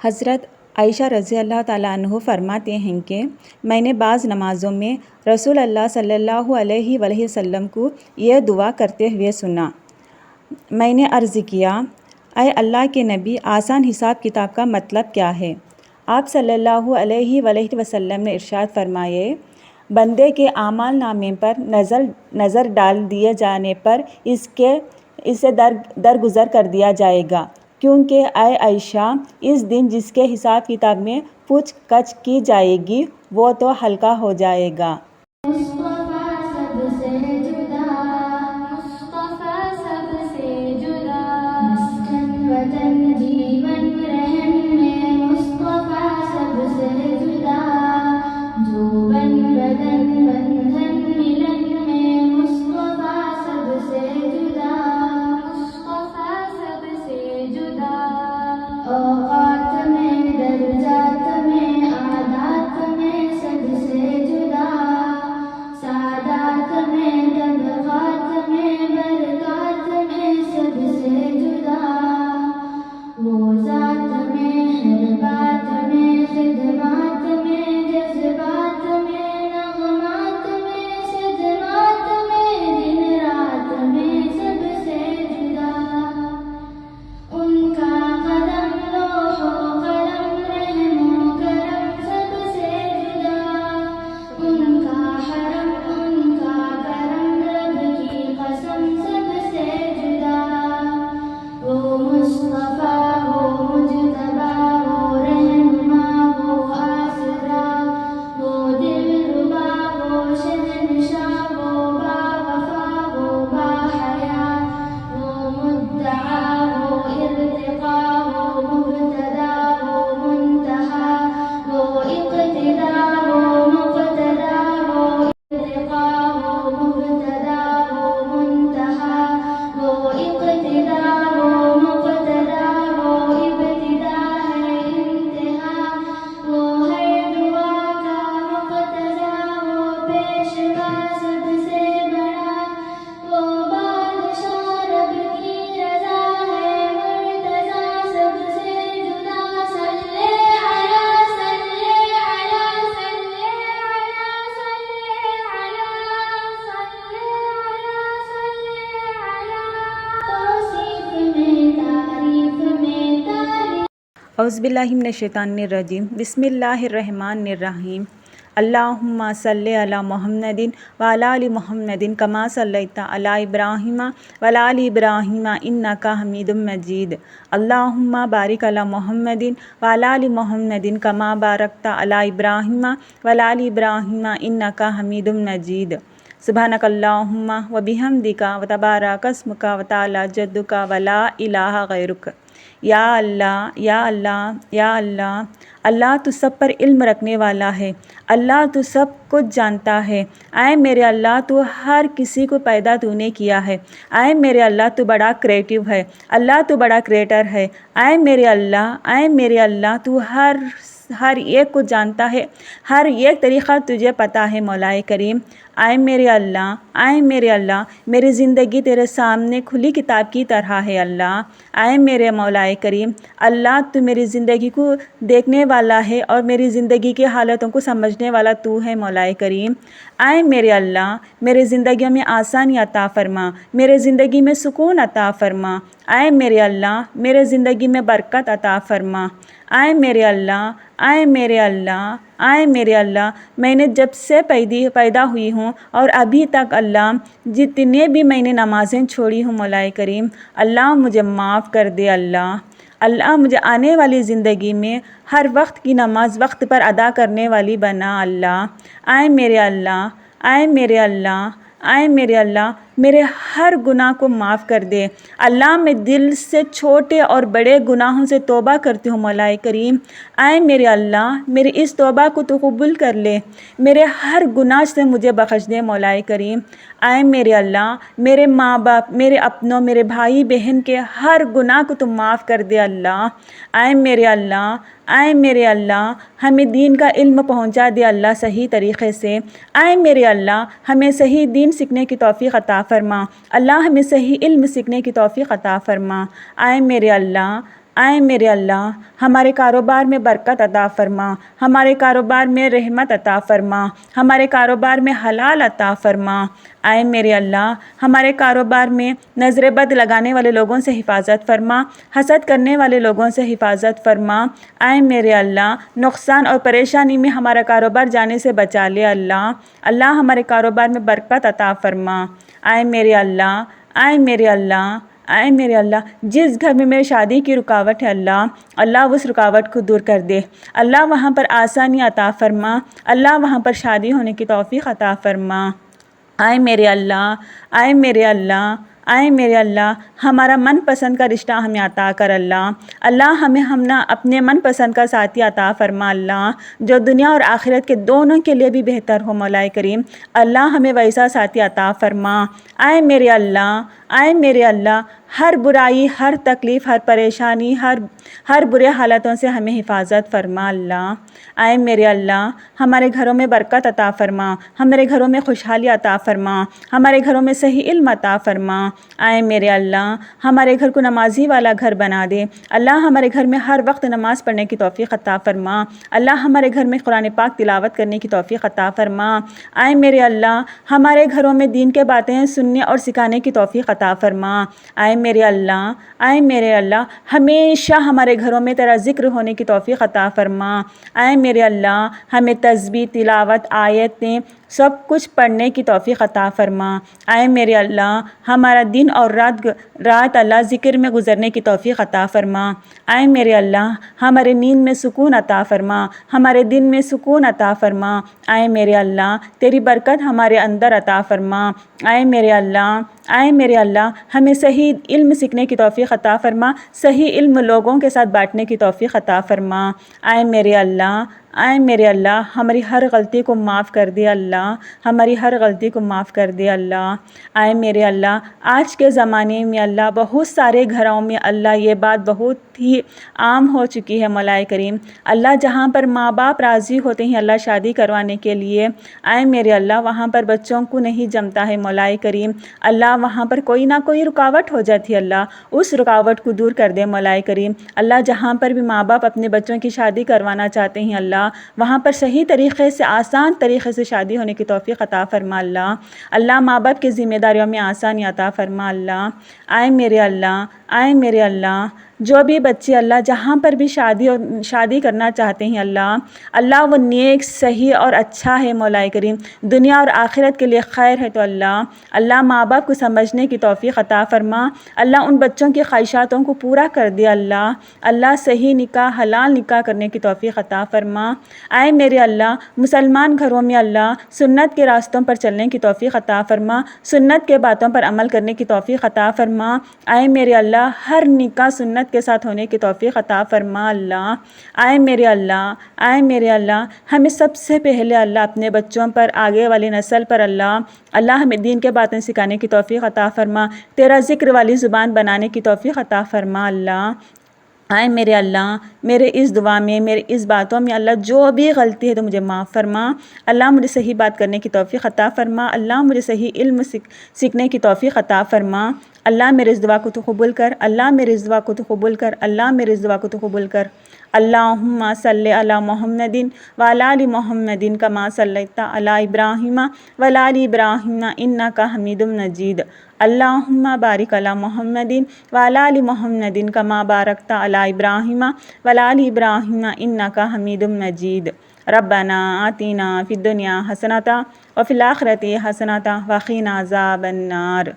حضرت عائشہ رضی اللہ تعالیٰ عنہ فرماتے ہیں کہ میں نے بعض نمازوں میں رسول اللہ صلی اللہ علیہ وآلہ وسلم کو یہ دعا کرتے ہوئے سنا۔ میں نے عرض کیا، اے اللہ کے نبی، آسان حساب کتاب کا مطلب کیا ہے؟ آپ صلی اللہ علیہ وآلہ وسلم نے ارشاد فرمائے، بندے کے اعمال نامے پر نظر ڈال دیے جانے پر اسے درگزر کر دیا جائے گا، کیونکہ اے عائشہ، اس دن جس کے حساب کتاب میں پوچھ گچھ کی جائے گی وہ تو ہلکا ہو جائے گا۔ اعوذ باللہ من الشیطان الرجیم، بسم اللہ الرحمن الرحیم۔ اللہم صلی علی محمد وعلی آل محمد کما صلیت علی ابراہیم وعلی آل ابراہیم انک حمید مجید۔ اللہم بارک علی محمد وعلی آل محمد کما بارکت علی ابراہیم وعلی آل ابراہیم انک حمید مجید۔ سبحانک اللہم وبحمدک وتبارک اسمک وتعالی جدک ولا الہ غیرک۔ یا اللہ، یا اللہ، یا اللہ، اللہ تو سب پر علم رکھنے والا ہے، اللہ تو سب کچھ جانتا ہے۔ اے میرے اللہ، تو ہر کسی کو پیدا تو نے کیا ہے۔ اے میرے اللہ، تو بڑا کریٹو ہے، اللہ تو بڑا کریٹر ہے۔ اے میرے اللہ، اے میرے اللہ، تو ہر ایک کو جانتا ہے، ہر ایک طریقہ تجھے پتہ ہے مولا کریم۔ اے میرے اللہ، اے میرے اللہ، میری زندگی تیرے سامنے کھلی کتاب کی طرح ہے اللہ۔ اے میرے مولا کریم، اللہ تو میری زندگی کو دیکھنے والا ہے اور میری زندگی کی حالتوں کو سمجھنے والا تو ہے مولا کریم۔ اے میرے اللہ، میرے زندگی میں آسانی عطا فرما، میرے زندگی میں سکون عطا فرما۔ اے میرے اللہ، میرے زندگی میں برکت عطا فرما۔ اے میرے اللہ، اے میرے اللہ، اے میرے اللہ، میں نے جب سے پیدا ہوئی ہوں اور ابھی تک اللہ جتنے بھی میں نے نمازیں چھوڑی ہوں مولا کریم، اللہ مجھے معاف کر دے اللہ۔ اللہ مجھے آنے والی زندگی میں ہر وقت کی نماز وقت پر ادا کرنے والی بنا اللہ۔ اے میرے اللہ، اے میرے اللہ، اے میرے اللہ، میرے ہر گناہ کو معاف کر دے اللہ۔ میں دل سے چھوٹے اور بڑے گناہوں سے توبہ کرتی ہوں مولا کریم۔ اے میرے اللہ، میری اس توبہ کو تو قبول کر لے، میرے ہر گناہ سے مجھے بخش دے مولا کریم۔ اے میرے اللہ، میرے ماں باپ، میرے اپنوں، میرے بھائی بہن کے ہر گناہ کو تو معاف کر دے اللہ۔ اے میرے اللہ، اے میرے اللہ، ہمیں دین کا علم پہنچا دے اللہ صحیح طریقے سے۔ اے میرے اللہ، ہمیں صحیح دین سیکھنے کی توفیق عطا فرما اللہ، ہمیں صحیح علم سیکھنے کی توفیق عطا فرما۔ اے میرے اللہ، آئے میرے اللہ ہمارے کاروبار میں برکت عطا فرما، ہمارے کاروبار میں رحمت عطا فرما، ہمارے کاروبار میں حلال عطا فرما۔ آئے میرے اللہ ہمارے کاروبار میں نظر بد لگانے والے لوگوں سے حفاظت فرما، حسد کرنے والے لوگوں سے حفاظت فرما۔ آئے میرے اللہ نقصان اور پریشانی میں ہمارا کاروبار جانے سے بچا لے اللہ ہمارے کاروبار میں برکت عطا فرما۔ آئے میرے اللہ آئے میرے اللہ آئے میرے اللہ جس گھر میں میری شادی کی رکاوٹ ہے اللہ اس رکاوٹ کو دور کر دے، اللہ وہاں پر آسانی عطا فرما، اللہ وہاں پر شادی ہونے کی توفیق عطا فرما۔ آئے میرے اللہ آئے میرے اللہ آئے میرے اللہ ہمارا من پسند کا رشتہ ہمیں عطا کر اللہ ہمیں اپنے من پسند کا ساتھی عطا فرما اللہ، جو دنیا اور آخرت کے دونوں کے لیے بھی بہتر ہو مولا کریم، اللہ ہمیں ویسا ساتھی عطا فرما۔ آئے میرے اللہ آئے میرے اللہ ہر برائی، ہر تکلیف، ہر پریشانی، ہر برے حالتوں سے ہمیں حفاظت فرما اللہ۔ آئے میرے اللہ ہمارے گھروں میں برکت عطا فرما، ہمارے گھروں میں خوشحالی عطا فرما، ہمارے گھروں میں صحیح علم عطا فرما۔ آئے میرے اللہ ہمارے گھر کو نمازی والا گھر بنا دے، اللہ ہمارے گھر میں ہر وقت نماز پڑھنے کی توفیق عطا فرما، اللہ ہمارے گھر میں قرآن پاک تلاوت کرنے کی توفیق عطا فرما۔ آئے میرے اللہ ہمارے گھروں میں دین کے باتیں سننے اور سکھانے کی توفیق عطا فرما۔ آئے میرے اللہ ہمیشہ ہمارے گھروں میں تیرا ذکر ہونے کی توفیق عطا فرما۔ آئے میرے اللہ ہمیں تسبیح، تلاوت، آیتیں سب کچھ پڑھنے کی توفیق عطا فرما۔ آئے میرے اللہ ہمارا دن اور رات اللہ ذکر میں گزرنے کی توفیق عطا فرما۔ آئے میرے اللہ ہمارے نیند میں سکون عطا فرما، ہمارے دن میں سکون عطا فرما۔ آئے میرے اللہ تیری برکت ہمارے اندر عطا فرما۔ آئے میرے اللہ ہمیں صحیح علم سیکھنے کی توفیق عطا فرما، صحیح علم لوگوں کے ساتھ بانٹنے کی توفیق عطا فرما۔ آئے میرے اللہ ہماری ہر غلطی کو معاف کر دے اللہ، ہماری ہر غلطی کو معاف کر دے اللہ۔ آئے میرے اللہ آج کے زمانے میں اللہ بہت سارے گھروں میں اللہ یہ بات بہت ہی عام ہو چکی ہے مولا کریم، اللہ جہاں پر ماں باپ راضی ہوتے ہیں اللہ شادی کروانے کے لیے، آئے میرے اللہ وہاں پر بچوں کو نہیں جمتا ہے مولا کریم، اللہ وہاں پر کوئی نہ کوئی رکاوٹ ہو جاتی ہے اللہ اس رکاوٹ کو دور کر دے مولا کریم۔ اللہ جہاں پر بھی ماں باپ اپنے بچوں کی شادی کروانا چاہتے ہیں اللہ وہاں پر صحیح طریقے سے، آسان طریقے سے شادی ہونے کی توفیق عطا فرما اللہ ماں باپ کی ذمہ داریوں میں آسانی عطا فرما اللہ۔ آئے میرے اللہ جو بھی بچے اللہ جہاں پر بھی شادی کرنا چاہتے ہیں اللہ وہ نیک، صحیح اور اچھا ہے مولا کریم، دنیا اور آخرت کے لیے خیر ہے تو اللہ ماں باپ کو سمجھنے کی توفیق عطا فرما، اللہ ان بچوں کی خواہشاتوں کو پورا کر دے اللہ صحیح نکاح، حلال نکاح کرنے کی توفیق عطا فرما۔ آئے میرے اللہ مسلمان گھروں میں اللہ سنت کے راستوں پر چلنے کی توفیق عطا فرما، سنت کے باتوں پر عمل کرنے کی توفیق عطا فرما۔ آئے میرے اللہ ہر نکاح سنت کے ساتھ ہونے کی توفیق عطا فرما اللہ۔ آئے میرے اللہ ہمیں سب سے پہلے اللہ اپنے بچوں پر، آگے والی نسل پر اللہ ہمیں دین کے باتیں سکھانے کی توفیق عطا فرما، تیرا ذکر والی زبان بنانے کی توفیق عطا فرما اللہ۔ آئے میرے اللہ میرے اس دعا میں، میرے اس باتوں میں اللہ جو بھی غلطی ہے تو مجھے معاف فرما، اللہ مجھے صحیح بات کرنے کی توفیق عطا فرما، اللہ مجھے صحیح علم سیکھنے کی توفیق عطا فرما، اللہ میرے اس دعا کو تو قبول کر، اللہ میرے اس دعا کو تو قبول کر، اللہ میرے اس دعا کو تو قبول کر۔ اللہم صلی علی محمد وعلی آل محمد کما صلیت علی ابراہیم وعلی آل ابراہیم انک حمید مجید۔ اللہم بارک علی محمد وعلی آل محمد کما بارکت علی ابراہیم وعلی آل ابراہیم انک حمید مجید۔ ربنا آتنا فی الدنیا حسنۃ وفی الآخرۃ حسنۃ وقنا عذاب النار۔